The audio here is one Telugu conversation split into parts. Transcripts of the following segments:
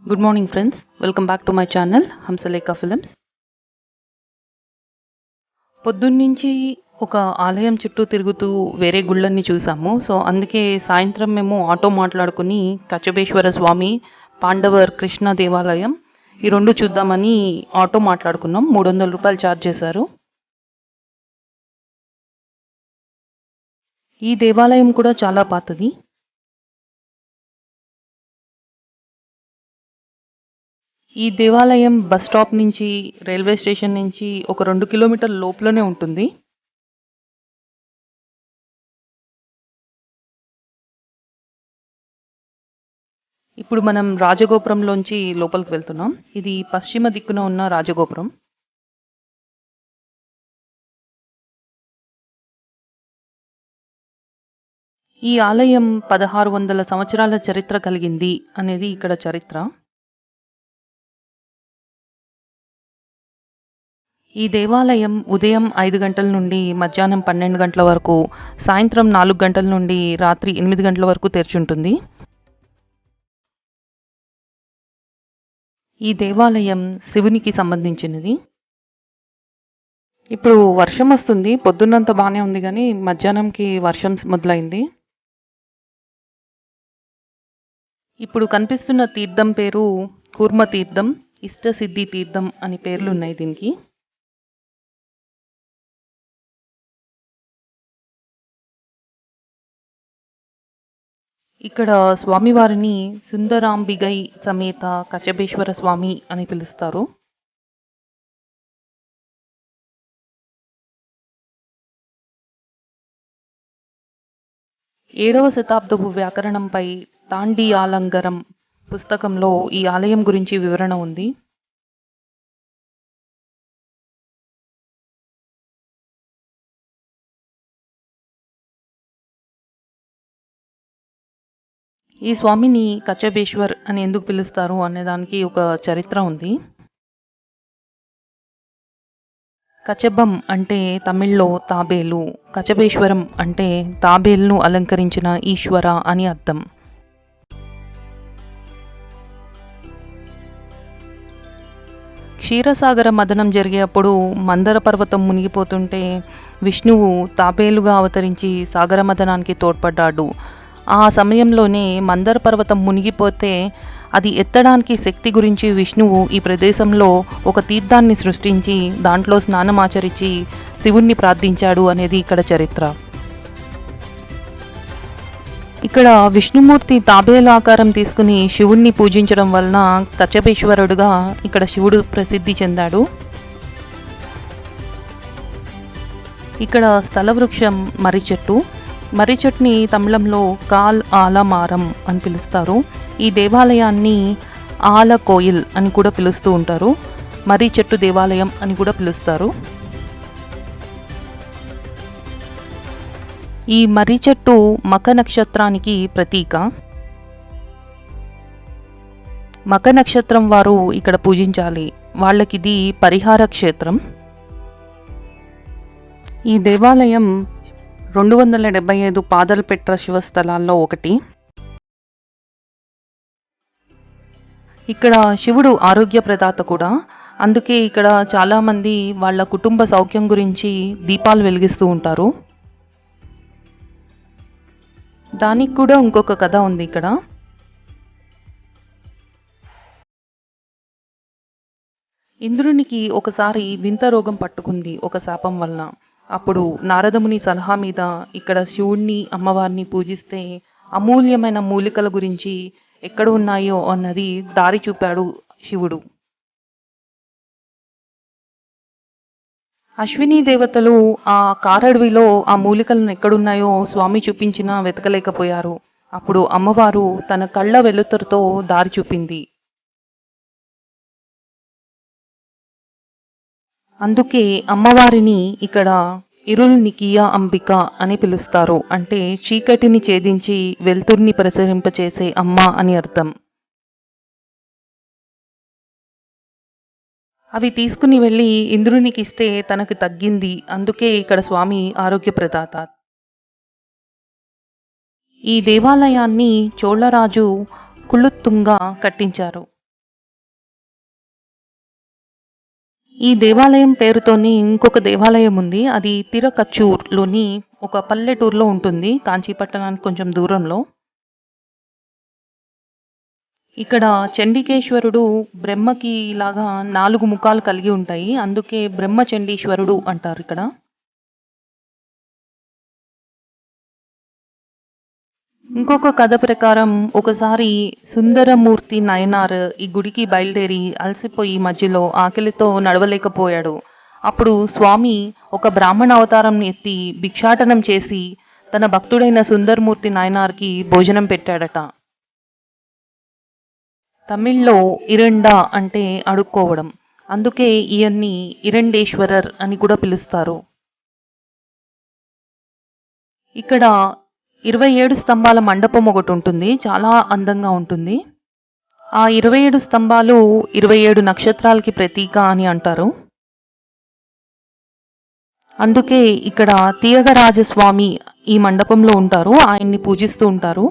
Good morning friends, welcome back to my channel Hamsalekha films. పొద్దున్నుంచి ఒక ఆలయం చుట్టూ తిరుగుతూ వేరే గుళ్ళన్నీ చూసాము. సో అందుకే సాయంత్రం మేము ఆటో మాట్లాడుకుని కచబేశ్వర స్వామి, పాండవర్ కృష్ణ దేవాలయం ఈ రెండు చూద్దామని ఆటో మాట్లాడుకున్నాం. 300 రూపాయలు ఛార్జ్ చేశారు. ఈ దేవాలయం కూడా చాలా పాతది. ఈ దేవాలయం బస్ స్టాప్ నుంచి, రైల్వే స్టేషన్ నుంచి ఒక 2 కిలోమీటర్ల లోపలనే ఉంటుంది. ఇప్పుడు మనం రాజగోపురంలోంచి లోపలికి వెళ్తున్నాం. ఇది పశ్చిమ దిక్కున ఉన్న రాజగోపురం. ఈ ఆలయం 1600 సంవత్సరాల చరిత్ర కలిగింది అనేది ఇక్కడ చరిత్ర. ఈ దేవాలయం ఉదయం 5 గంటల నుండి మధ్యాహ్నం 12 గంటల వరకు, సాయంత్రం 4 గంటల నుండి రాత్రి 8 గంటల వరకు తెరిచుంటుంది. ఈ దేవాలయం శివునికి సంబంధించినది. ఇప్పుడు వర్షం వస్తుంది. పొద్దున్నంత బాగానే ఉంది కానీ మధ్యాహ్నంకి వర్షం మొదలైంది. ఇప్పుడు కనిపిస్తున్న తీర్థం పేరు కూర్మ తీర్థం, ఇష్టసిద్ధి తీర్థం అని పేర్లు ఉన్నాయి దీనికి. ఇక్కడ స్వామివారిని సుందరాంబిగై సమేత కచబేశ్వర స్వామి అని పిలుస్తారు. ఏడవ శతాబ్దపు వ్యాకరణంపై తాండియాలంగరం పుస్తకంలో ఈ ఆలయం గురించి వివరణ ఉంది. ఈ స్వామిని కచబేశ్వర్ అని ఎందుకు పిలుస్తారు అనే దానికి ఒక చరిత్ర ఉంది. కచబం అంటే తమిళ్లో తాబేలు, కచబేశ్వరం అంటే తాబేలును అలంకరించిన ఈశ్వర అని అర్థం. క్షీరసాగర మదనం జరిగేప్పుడు మందర పర్వతం మునిగిపోతుంటే విష్ణువు తాబేలుగా అవతరించి సాగర మదనానికి తోడ్పడ్డాడు. ఆ సమయంలోనే మందర పర్వతం మునిగిపోతే అది ఎత్తడానికి శక్తి గురించి విష్ణువు ఈ ప్రదేశంలో ఒక తీర్థాన్ని సృష్టించి దాంట్లో స్నానమాచరించి శివుణ్ణి ప్రార్థించాడు అనేది ఇక్కడ చరిత్ర. ఇక్కడ విష్ణుమూర్తి తాబేలు ఆకారం తీసుకుని శివుణ్ణి పూజించడం వలన కచబేశ్వరుడుగా ఇక్కడ శివుడు ప్రసిద్ధి చెందాడు. ఇక్కడ స్థల వృక్షం మర్రి చెట్టు. మర్రి చెట్టుని తమిళంలో కాల్ ఆలమారం అని పిలుస్తారు. ఈ దేవాలయాన్ని ఆల కోయిల్ అని కూడా పిలుస్తూ ఉంటారు. మర్రి చెట్టు దేవాలయం అని కూడా పిలుస్తారు. ఈ మర్రి చెట్టు మఖ నక్షత్రానికి ప్రతీక. మఖ నక్షత్రం వారు ఇక్కడ పూజించాలి. వాళ్ళకిది పరిహార క్షేత్రం. ఈ దేవాలయం 275 పాదలపెట్ర శివస్థలాల్లో ఒకటి. ఇక్కడ శివుడు ఆరోగ్య ప్రదాత కూడా. అందుకే ఇక్కడ చాలామంది వాళ్ళ కుటుంబ సౌఖ్యం గురించి దీపాలు వెలిగిస్తూ ఉంటారు. దానికి కూడా ఇంకొక కథ ఉంది ఇక్కడ. ఇంద్రునికి ఒకసారి వింత రోగం పట్టుకుంది ఒక శాపం వలన. అప్పుడు నారదముని సలహా మీద ఇక్కడ శివుణ్ణి, అమ్మవారిని పూజిస్తే అమూల్యమైన మూలికల గురించి ఎక్కడ ఉన్నాయో అన్నది దారి చూపాడు శివుడు. అశ్విని దేవతలు ఆ కారడవిలో ఆ మూలికలను ఎక్కడున్నాయో స్వామి చూపించినా వెతకలేకపోయారు. అప్పుడు అమ్మవారు తన కళ్ళ వెలుతురుతో దారి చూపింది. అందుకే అమ్మవారిని ఇక్కడ ఇరుల్నికియా అంబిక అని పిలుస్తారు. అంటే చీకటిని ఛేదించి వెలుతుర్ని ప్రసరింపచేసే అమ్మ అని అర్థం. అవి తీసుకుని వెళ్ళి ఇంద్రునికి ఇస్తే తనకు తగ్గింది. అందుకే ఇక్కడ స్వామి ఆరోగ్య ప్రదాత. ఈ దేవాలయాన్ని చోళరాజు కులుత్తుంగ కట్టించారు. ఈ దేవాలయం పేరుతోని ఇంకొక దేవాలయం ఉంది. అది తిరకచ్చూర్‌లోని ఒక పల్లెటూరులో ఉంటుంది. కాంచీ పట్టణానికి కొంచెం దూరంలో. ఇక్కడ చండికేశ్వరుడు బ్రహ్మకి లాగా 4 ముఖాలు కలిగి ఉంటాయి. అందుకే బ్రహ్మచండీశ్వరుడు అంటారిక్కడ. ఇంకొక కథ ప్రకారం ఒకసారి సుందరమూర్తి నయనార్ ఈ గుడికి బయలుదేరి అలసిపోయి మధ్యలో ఆకలితో నడవలేకపోయాడు. అప్పుడు స్వామి ఒక బ్రాహ్మణ అవతారం ఎత్తి భిక్షాటనం చేసి తన భక్తుడైన సుందరమూర్తి నాయనార్కి భోజనం పెట్టాడట. తమిళ్లో ఇరండా అంటే అడుక్కోవడం. అందుకే ఈయన్ని ఇరండేశ్వరర్ అని కూడా పిలుస్తారు. ఇక్కడ 27 స్తంభాల మండపం ఒకటి ఉంటుంది. చాలా అందంగా ఉంటుంది. ఆ 27 స్తంభాలు 27 నక్షత్రాలకి ప్రతీక అని అంటారు. అందుకే ఇక్కడ తీయగరాజస్వామి ఈ మండపంలో ఉంటారు. ఆయన్ని పూజిస్తూ ఉంటారు.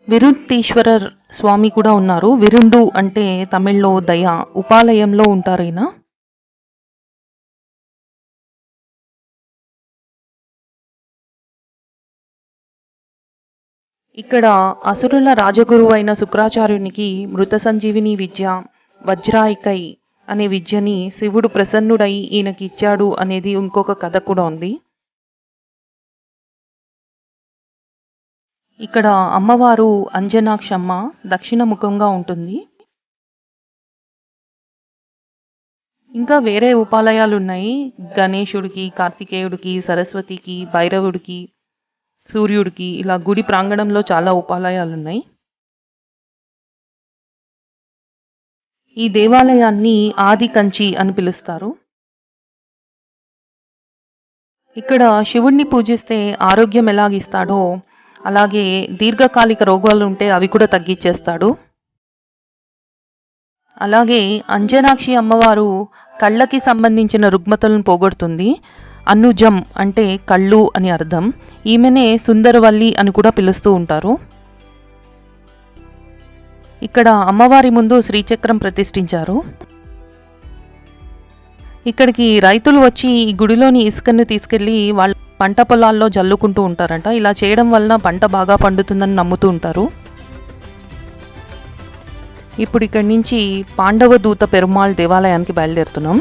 విరుత్తీశ్వరర్ స్వామి కూడా ఉన్నారు. విరుండు అంటే తమిళ్లో దయ. ఉపాలయంలో ఉంటారైనా. ఇక్కడ అసురుల రాజగురువు అయిన శుక్రాచార్యునికి మృత సంజీవిని విద్య వజ్రాయికై అనే విద్యని శివుడు ప్రసన్నుడై ఈయనకి ఇచ్చాడు అనేది ఇంకొక కథ కూడా ఉంది. ఇక్కడ అమ్మవారు అంజనాక్షమ్మ దక్షిణ ముఖంగా ఉంటుంది. ఇంకా వేరే ఉపాలయాలు ఉన్నాయి. గణేశుడికి, కార్తికేయుడికి, సరస్వతికి, భైరవుడికి, సూర్యుడికి ఇలా గుడి ప్రాంగణంలో చాలా ఉపాలయాలున్నాయి. ఈ దేవాలయాన్ని ఆది కంచి అని పిలుస్తారు. ఇక్కడ శివుణ్ణి పూజిస్తే ఆరోగ్యం ఎలాగిస్తాడో అలాగే దీర్ఘకాలిక రోగాలు ఉంటే అవి కూడా తగ్గించేస్తాడు. అలాగే అంజనాక్షి అమ్మవారు కళ్ళకి సంబంధించిన రుగ్మతలను పోగొడుతుంది. అనుజం అంటే కళ్ళు అని అర్థం. ఈమెనే సుందరవల్లి అని కూడా పిలుస్తూ ఉంటారు. ఇక్కడ అమ్మవారి ముందు శ్రీచక్రం ప్రతిష్ఠించారు. ఇక్కడికి రైతులు వచ్చి ఈ గుడిలోని ఇసుకను తీసుకెళ్ళి వాళ్ళ పంట పొలాల్లో జల్లుకుంటూ ఉంటారంట. ఇలా చేయడం వలన పంట బాగా పండుతుందని నమ్ముతూ ఉంటారు. ఇప్పుడు ఇక్కడి నుంచి పాండవ దూత పెరుమాళ్ దేవాలయానికి బయలుదేరుతున్నాం.